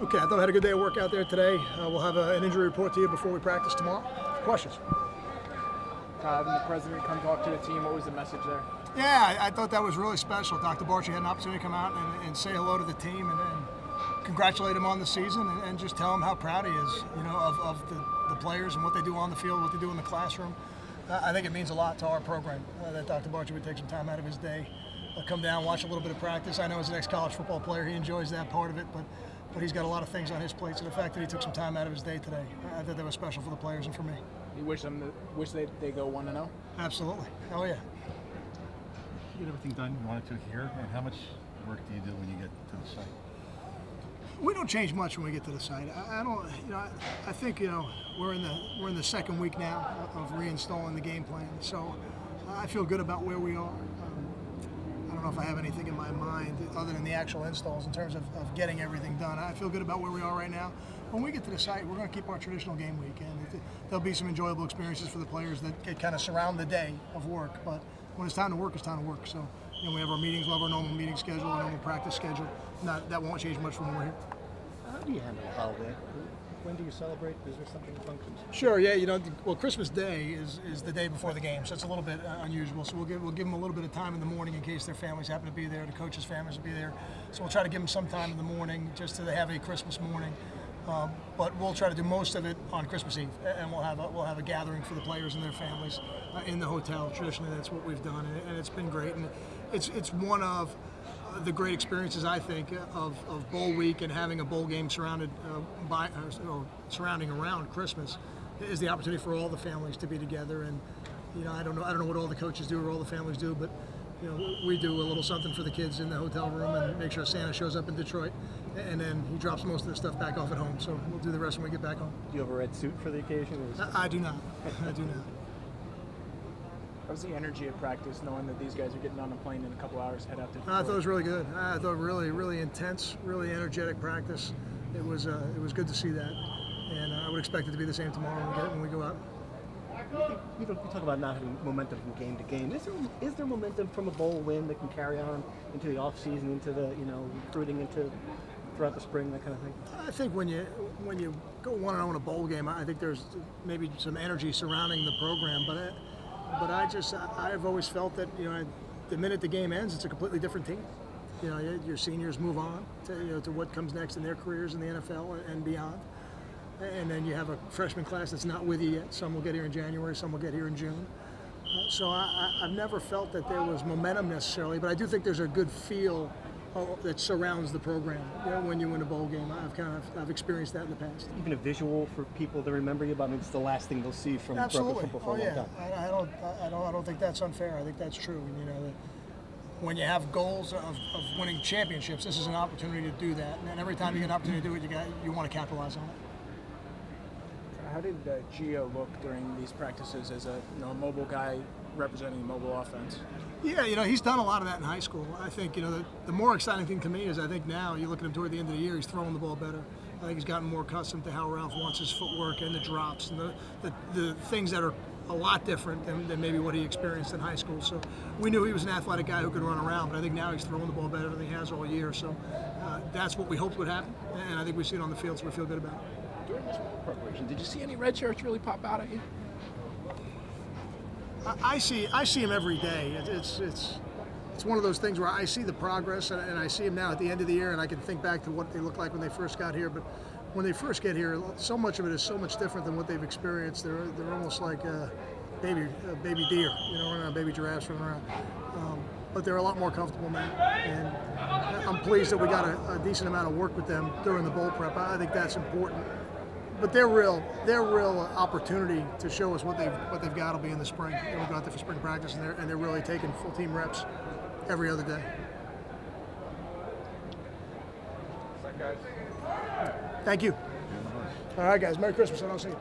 Okay, I thought I had a good day of work out there today. We'll have an injury report to you before we practice tomorrow. Questions? Having the president come talk to the team, what was the message there? Yeah, I thought that was really special. Dr. Barchi had an opportunity to come out and say hello to the team and congratulate him on the season and just tell him how proud he is, of the players and what they do on the field, what they do in the classroom. I think it means a lot to our program that Dr. Barchi would take some time out of his day, come down, watch a little bit of practice. I know as an ex-college football player, he enjoys that part of it, but he's got a lot of things on his plate. So the fact that he took some time out of his day today, I thought that was special for the players and for me. You wish they go 1-0? Absolutely. Hell yeah. You get everything done you wanted to here, and how much work do you do when you get to the site? We don't change much when we get to the site. I don't, I think we're in the second week now of reinstalling the game plan. So I feel good about where we are. I don't know if I have anything in my mind other than the actual installs in terms of getting everything done. I feel good about where we are right now. When we get to the site, we're going to keep our traditional game week, and there'll be some enjoyable experiences for the players that kind of surround the day of work. But when it's time to work, it's time to work. So we have our meetings, we'll have our normal meeting schedule, our normal practice schedule. That won't change much from when we're here. How do you handle a holiday? When do you celebrate? Is there something that functions? Sure, yeah. Well, Christmas Day is the day before the game, so it's a little bit unusual. So we'll give them a little bit of time in the morning in case their families happen to be there, the coaches' families will be there. So we'll try to give them some time in the morning just to have a Christmas morning. But we'll try to do most of it on Christmas Eve, and we'll have a gathering for the players and their families in the hotel. Traditionally, that's what we've done, and it's been great. And it's one of the great experiences, I think, of bowl week and having a bowl game surrounding around Christmas is the opportunity for all the families to be together. And I don't know what all the coaches do or all the families do, but we do a little something for the kids in the hotel room and make sure Santa shows up in Detroit, and then he drops most of the stuff back off at home. So we'll do the rest when we get back home. Do you have a red suit for the occasion? I do not. I do not. How's the energy at practice, knowing that these guys are getting on a plane in a couple hours, head out to Detroit? I thought it was really good. I thought really intense, really energetic practice. It was good to see that, and I would expect it to be the same tomorrow when we go out. You talk about not having momentum from game to game. Is there momentum from a bowl win that can carry on into the off season, into the recruiting, into throughout the spring, that kind of thing? I think when you go 1-0 in a bowl game, I think there's maybe some energy surrounding the program, but I've always felt that the minute the game ends, it's a completely different team. Your seniors move on to what comes next in their careers in the NFL and beyond. And then you have a freshman class that's not with you yet. Some will get here in January, some will get here in June. So I've never felt that there was momentum necessarily, but I do think there's a good feel that surrounds the program when you win a bowl game. I've experienced that in the past. Even a visual for people to remember you about. I mean, it's the last thing they'll see from Absolutely. football for a long time. I don't think that's unfair. I think that's true. When you have goals of winning championships, this is an opportunity to do that. And every time you get an opportunity to do it, you want to capitalize on it. How did Gio look during these practices as a mobile guy representing a mobile offense? Yeah, he's done a lot of that in high school. I think the more exciting thing to me is I think now you look at him toward the end of the year, he's throwing the ball better. I think he's gotten more accustomed to how Ralph wants his footwork and the drops and the things that are a lot different than maybe what he experienced in high school. So we knew he was an athletic guy who could run around, but I think now he's throwing the ball better than he has all year. So that's what we hoped would happen, and I think we see it on the field, so we feel good about it. During this preparation, did you see any red shirts really pop out at you? I see him every day. It's one of those things where I see the progress, and I see him now at the end of the year, and I can think back to what they looked like when they first got here. But when they first get here, so much of it is so much different than what they've experienced. They're almost like baby deer, running around, baby giraffes running around. But they're a lot more comfortable now, and I'm pleased that we got a decent amount of work with them during the bowl prep. I think that's important. But their real opportunity to show us what they've got will be in the spring. We'll go out there for spring practice, and they're really taking full team reps every other day. Thank you. All right, guys. Merry Christmas. I don't see you.